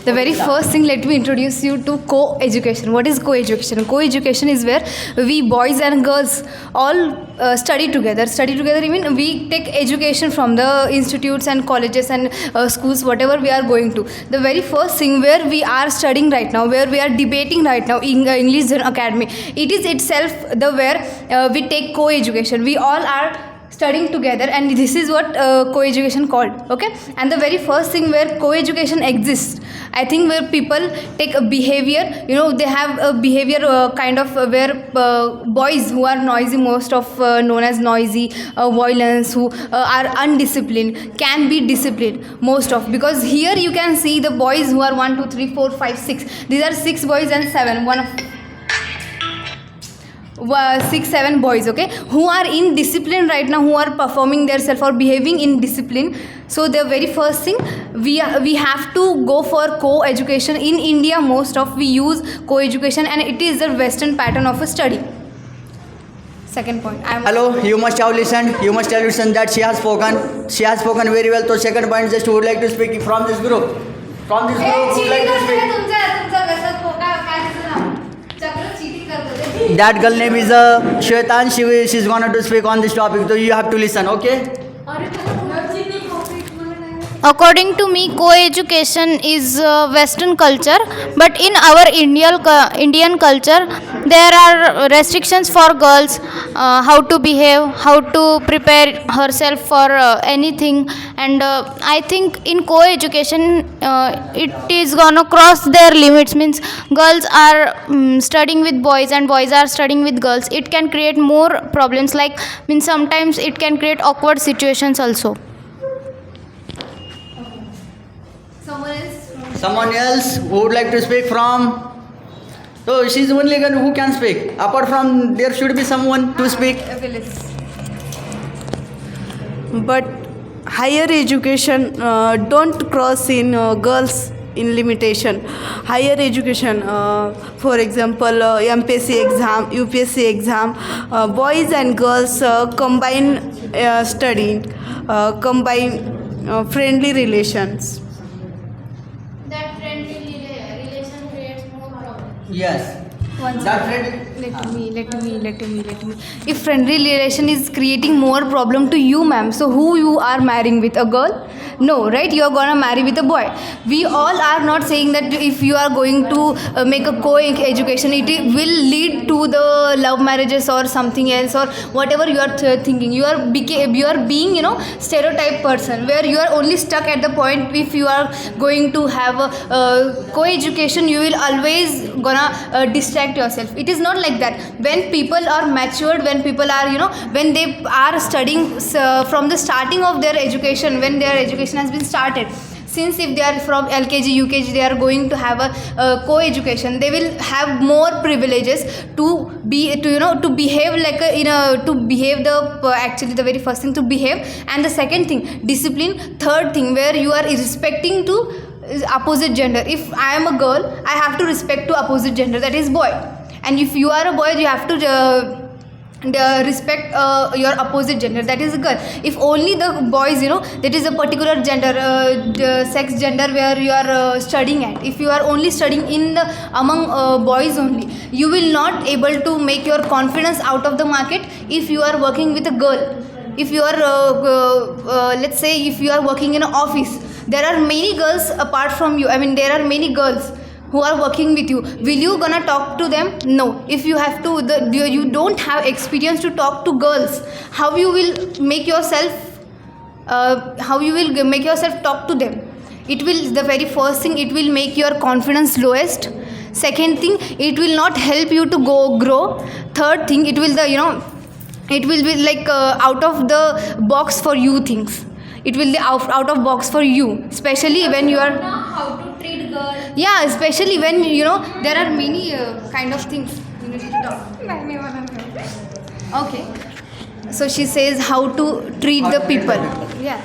The very first thing, let me introduce you to co-education. What is co-education? Co-education is where we boys and girls all study together. Study together, I mean we take education from the institutes and colleges and schools, whatever we are going to. The very first thing where we are studying right now, where we are debating right now in English Academy, it is itself the where we take co-education. We all are studying together, and this is what co-education called. Okay, and the very first thing where co-education exists, I think where people take a behavior, they have a behavior kind of where boys who are noisy, most of known as noisy, violence, who are undisciplined, can be disciplined most of, because here you can see the boys who are 1 2 3 4 5 6, these are 6 boys and 7, 6 7 boys, okay, who are in discipline right now, who are performing themselves or behaving in discipline. So the very first thing, we have to go for co-education. In India, most of we use co-education, and it is the Western pattern of a study. Second point. Hello, you must have listened. You must have listened that she has spoken. She has spoken very well. So second point, just would like to speak from this group. From this group, would like to speak. That girl name is Shwetan. She's gonna to speak on this topic. So you have to listen, okay? According to me, co-education is Western culture, but in our Indian culture, there are restrictions for girls, how to behave, how to prepare herself for anything, and I think in co-education, it is gonna cross their limits. Means girls are studying with boys and boys are studying with girls. It can create more problems. Like means sometimes it can create awkward situations also. Someone else who would like to speak from? So she's the only girl who can speak. Apart from, there should be someone to speak. But higher education don't cross in girls in limitation. Higher education, for example, MPSC exam, UPSC exam, boys and girls combine studying, combine friendly relations. That friendly relation creates more problems. Yes. One That second. Let me. If friendly relation is creating more problem to you, ma'am, so who you are marrying with? A girl? No, right? You are gonna marry with a boy. We all are not saying that if you are going to make a co-education, it will lead to the love marriages or something else or whatever you are thinking. You are being stereotype person, where you are only stuck at the point. If you are going to have a co-education, you will always gonna distract yourself. It is not like that. When people are matured, when people are when they are studying from the starting of their education, when their education has been started, since if they are from LKG UKG, they are going to have a co-education, they will have more privileges to behave like actually the very first thing, to behave, and the second thing, discipline. Third thing, where you are respecting to opposite gender. If I am a girl, I have to respect to opposite gender, that is boy, and if you are a boy, you have to respect your opposite gender, that is a girl. If only the boys, that is a particular gender, sex gender where you are studying at, if you are only studying in among boys only, you will not able to make your confidence out of the market. If you are working with a girl, if you are let's say if you are working in an office, there are many girls apart from you, I mean there are many girls who are working with you. Will you gonna talk to them? No. If you have to, you don't have experience to talk to girls, how you will make yourself talk to them? It will, the very first thing, it will make your confidence lowest. Second thing, it will not help you to grow. Third thing, it will it will be like out of the box for you things. It will be out of box for you, especially when you are How to treat girls. yeah, especially when there are many kind of things you need to talk. Okay, so she says how to treat the people. Yeah.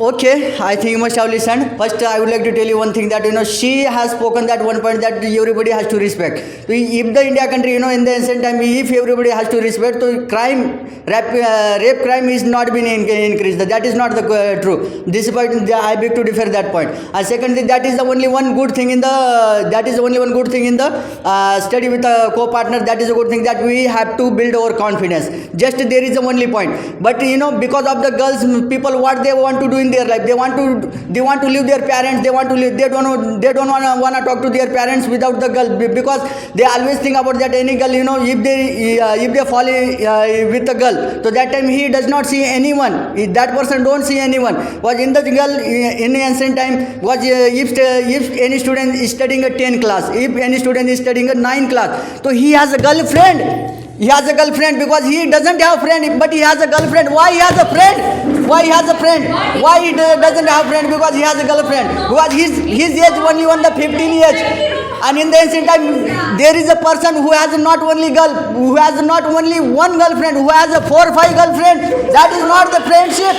Okay, I think you must have listened. First, I would like to tell you one thing that she has spoken that one point that everybody has to respect. So if the India country, in the ancient time, if everybody has to respect, so rape crime is not been increased. That is not the true. This point I beg to differ that point. And secondly, that is the only one good thing in the study with a co-partner. That is a good thing that we have to build our confidence. Just there is the only point. But because of the girls, people what they want to do in their life, they want to leave their parents. They don't want to talk to their parents without the girl, because they always think about that any girl, if they fall with a girl, so that time he does not see anyone. That person don't see anyone. Was in the girl in ancient time was if any student is studying a 10 class, if any student is studying a 9 class, so he has a girlfriend. He has a girlfriend because he doesn't have a friend, but he has a girlfriend. Why he has a friend? Why he has a friend? Why he doesn't have a friend? Because he has a girlfriend. Because his age only on the 15 age. And in the ancient time, there is a person who has not only one girlfriend, who has a 4 or 5 girlfriends. That is not the friendship.